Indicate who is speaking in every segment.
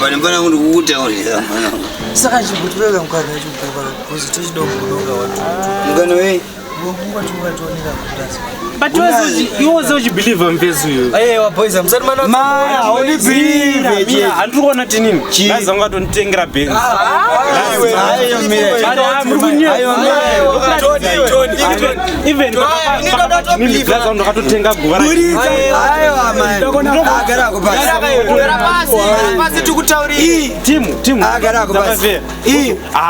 Speaker 1: Bana mbona undukuta wale.
Speaker 2: Saka chikutweka mkana chikupa kuzi tochidokudoka watu.
Speaker 1: Mkana wewe.
Speaker 2: Mungu atuoneka kutaza.
Speaker 3: But you also believe in this you.
Speaker 2: Wapoiza msarmano.
Speaker 1: Ma, only believe.
Speaker 3: Mimi andukona tinini. Laza ngatonditengera benzi.
Speaker 1: Ayo mire.
Speaker 3: Even mimi laza ndakatotenga guvara.
Speaker 1: Ayo amai. Agara kupasa.
Speaker 2: Pasi tukutauri.
Speaker 1: Timu. Agara kupasa.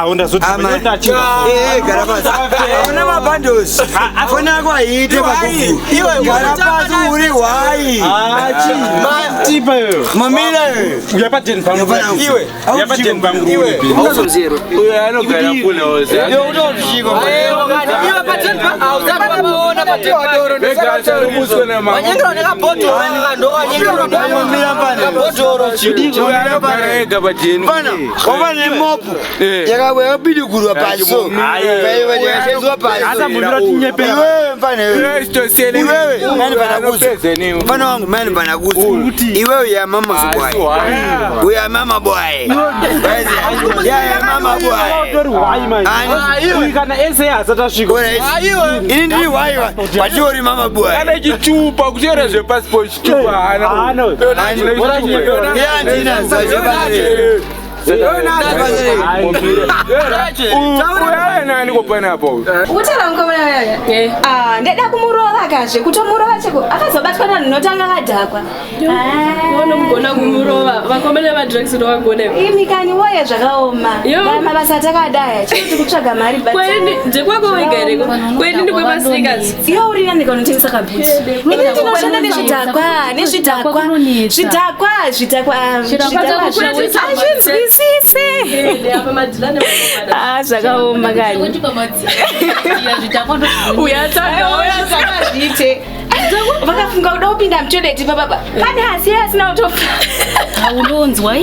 Speaker 3: Onda zoti kwenda chini.
Speaker 1: Garapasa. Ona mabandos. Afuna kwa ite bakufu. Garapasa uri wai.
Speaker 3: Tipa yo.
Speaker 1: Mamira.
Speaker 3: Uyapateni pangu.
Speaker 1: Iwe.
Speaker 3: Uyapateni pangu. Iwe.
Speaker 1: Auso zero.
Speaker 3: Uyo ano gara kule ose.
Speaker 1: Yo utoshiko.
Speaker 2: Iwe pateni pa auzana baona pateni wadoro.
Speaker 3: Begasa rumuswe na mama.
Speaker 2: Wanyengero nika poto ndo wanyengero ndo
Speaker 1: Mamira pana.
Speaker 2: poto
Speaker 1: Chidingo
Speaker 3: Uyo gara ega bateni.
Speaker 1: pana. Obane mopo. Yakawe abidi kurwa paso. Wewe yashezwa paso.
Speaker 3: Hata mudura tinyepe.
Speaker 1: Wewe pana wewe. Wewe nani pana kuzi? Pana wangu nani pana kuzi? Iwewe ya mama boy. We are mama boy. Ya mama boy.
Speaker 3: Ani kana ese asatashiko.
Speaker 1: Ini ndi wai wajori mama boy.
Speaker 3: Kana kichupa kuchera je passport chupa ana.
Speaker 1: Ya ndina
Speaker 3: nani kopana hapo?
Speaker 4: Utela ngomela wewe. Ndeda kumurova kashe kutomurova cheko akazobatwa notanga kadhakwa.
Speaker 5: Wono mgona kumurova vakomele va drugs ndo vagone.
Speaker 4: Imikani woye zvakaoma. Mabasa atakadaya chiti kutsvaga mari basi.
Speaker 5: Kwendi ndekwako wegereko. Kwendi ndikwe pasikazi.
Speaker 4: Iyo urina ndikanotengesa kabutsi. Ini ndinoshanda nezvidhakwa. Sisi.
Speaker 5: Apa madilane
Speaker 4: Zvakaoma kani. Uyatanga zvite. Vakafunga kuda kupinda mutoileti papa. Pane hasi asina kutofa.
Speaker 5: Aunonzwa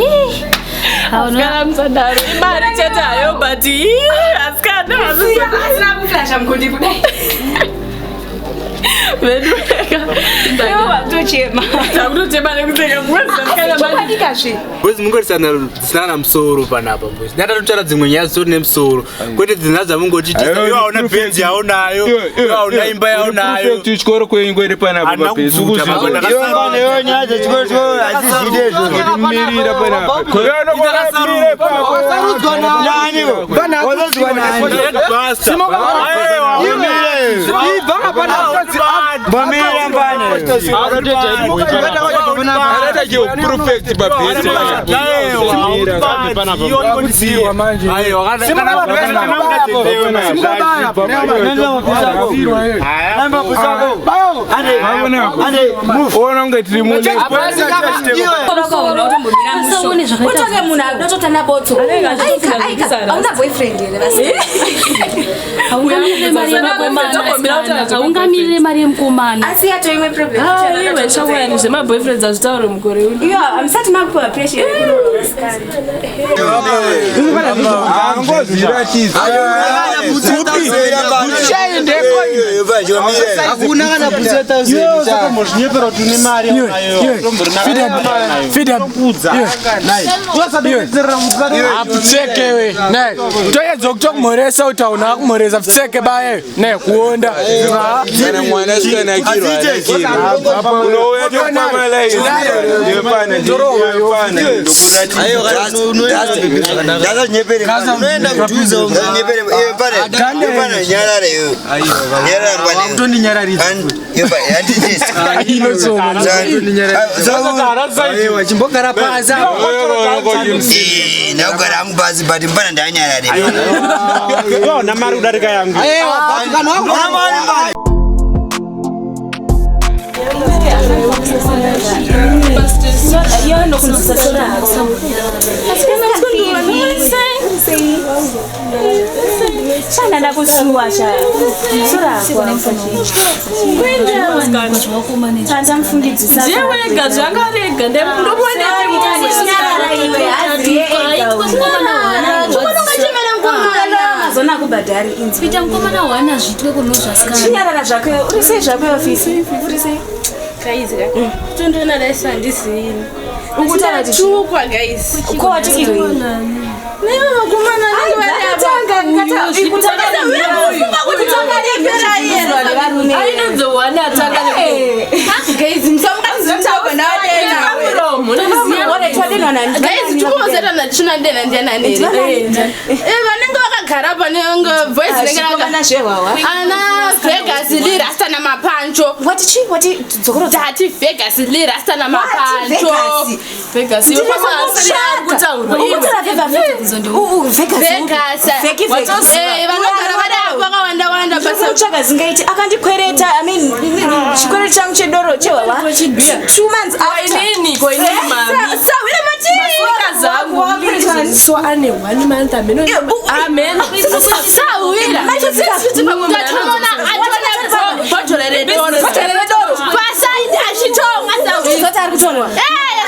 Speaker 5: Auna msadaro. Imari chete hayo but asikana
Speaker 4: asina kuflasha mkundi kudai.
Speaker 5: Vedweka.
Speaker 4: Yo watochema.
Speaker 5: Takutochema nekuteka mwezi kana
Speaker 4: bani kashi.
Speaker 6: Boys sana msoro panapa boys. Nada tuchara dzimwe nyaya zori nemsoro. Kwete dzinaza mungotiti iwe hauna benzi haonayo. Iwe hauna imba haonayo.
Speaker 3: Chikoro kweingwere panapa papesu.
Speaker 1: Yongane yo nyaya chikoro azizidezvo.
Speaker 3: Mirira panapa.
Speaker 1: Ndakasarudzwa nani? Bana wazozwa nani?
Speaker 6: Basta.
Speaker 1: Ibva pana Bamira mbane.
Speaker 3: Arata je perfect babesi.
Speaker 5: Ungamirire mari mkumana.
Speaker 4: Asi ato imwe problem.
Speaker 5: Iwe shawaya ni zema boyfriends azitauro mkore uli.
Speaker 4: Iyo amsati makupa pressure kunoskana.
Speaker 3: Angozira chizi.
Speaker 2: Hakuna kana budzeta uzini.
Speaker 3: Saka mozhinyepera tune mari nayo.
Speaker 2: Fida budza.
Speaker 3: Wasadedzera mutsa.
Speaker 2: Aputsekewe. Ne. Toyedza kutomoresa utaona kumoresa ptseke baye. Ne kuonda.
Speaker 6: Kana mwana sina kiro.
Speaker 3: Hapa unowe tomamela hiyo. Yepane yepane.
Speaker 1: Ayo gaza nyepere. Unaenda kutuza nyepere. Yepane nyarare yo. Nyarare bane.
Speaker 2: Mtondi nyarari. Ino soma. Mtondi nyarari. Ayo chimbogara paza.
Speaker 1: Nagara mubazi but mbana ndanyarare.
Speaker 3: Yo na mari udarika yangu.
Speaker 2: Ayo kana wangu.
Speaker 5: Yo no kunzisasora.
Speaker 4: Chana ndakusuwa cha. Sura kwa. Tanda mfundidzisa.
Speaker 5: Jewe gazi angarega ndemundobona
Speaker 4: zona kubhadhari inzi.
Speaker 5: Pita mkomana wana zvitwe kunozvasikana.
Speaker 4: Chinyarara zvake urise zvake ofisi. Urise.
Speaker 5: Kaizira. Tondona daisa ndisini.
Speaker 4: Ukutana
Speaker 5: chukwa guys.
Speaker 4: Kwa watu iwe.
Speaker 5: Leo kumana ndio
Speaker 4: zingaiti akandikwereta I mean chikwereti changu chedoro chewawa 2 months
Speaker 5: nini kwa nini mami
Speaker 4: sawira mati
Speaker 5: zangu so ane 1 month ameno amen sawira mati pamoja botolere doro pasa ashitonga sawira
Speaker 4: zotari kutonwa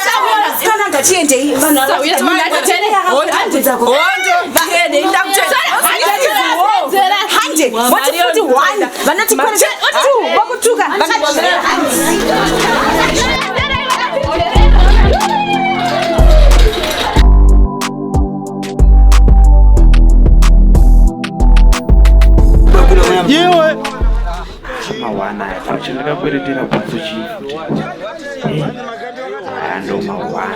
Speaker 4: sawira kana ngatiende vanhu sawira hande wati kuti 1 vanoti kwereta 2 vakutuka
Speaker 6: yewe
Speaker 7: mawana yafachinaka kweretera bhatso chifu ando mawana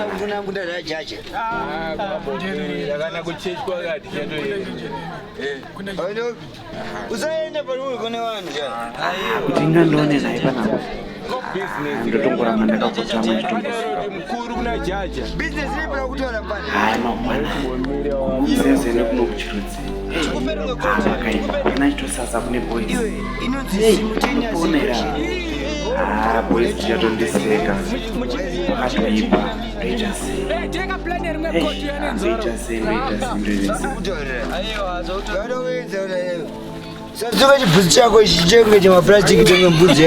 Speaker 7: kuti ingandione naye panapo ndotongoramba ndakakotama chitombohaya mamwana sezene kuno kuchirudzi vakaipa kuna chitosasa kune boys onera boys tichatondiseka vakatoipa ndoita
Speaker 1: Sadzuka chibvudzi chako ichi chenge chemapurasitiki tonge mbudzi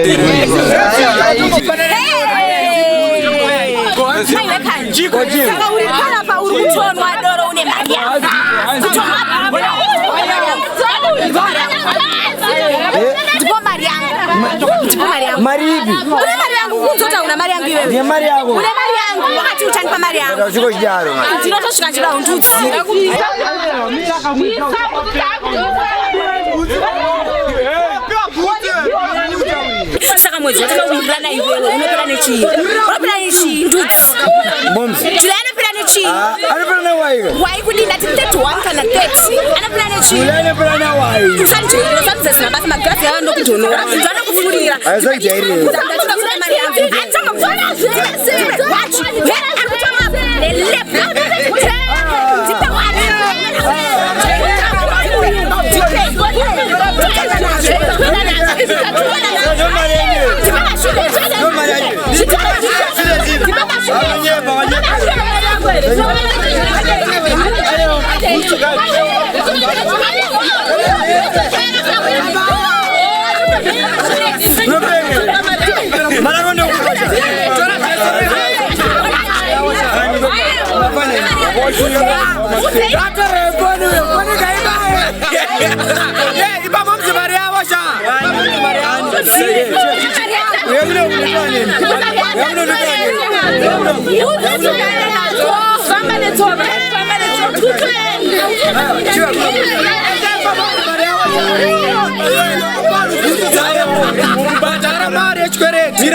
Speaker 4: saka uri panapa uri kutonwa doro une mari yako ndipo mari yangu
Speaker 1: mari ipi
Speaker 4: une mari yangu kunzota una mari yangu iwewe
Speaker 1: ndiye mari yako
Speaker 4: une mari yangu wakati utanipa mari yangu
Speaker 1: chiko chidaro
Speaker 4: ndinotosvika chiraundi saka mwedzi watakawirirana iwewe unopera nechii unopera nechii ndudzi jule anopera nechii
Speaker 1: anopera nawaiga
Speaker 4: waikudinda ti 31 kana 30 anopera nechii
Speaker 1: anopera nawai
Speaker 4: usandijoira usandidzasina basa magirafi yayo ndokudhonora ndinokufurira
Speaker 2: chikwereti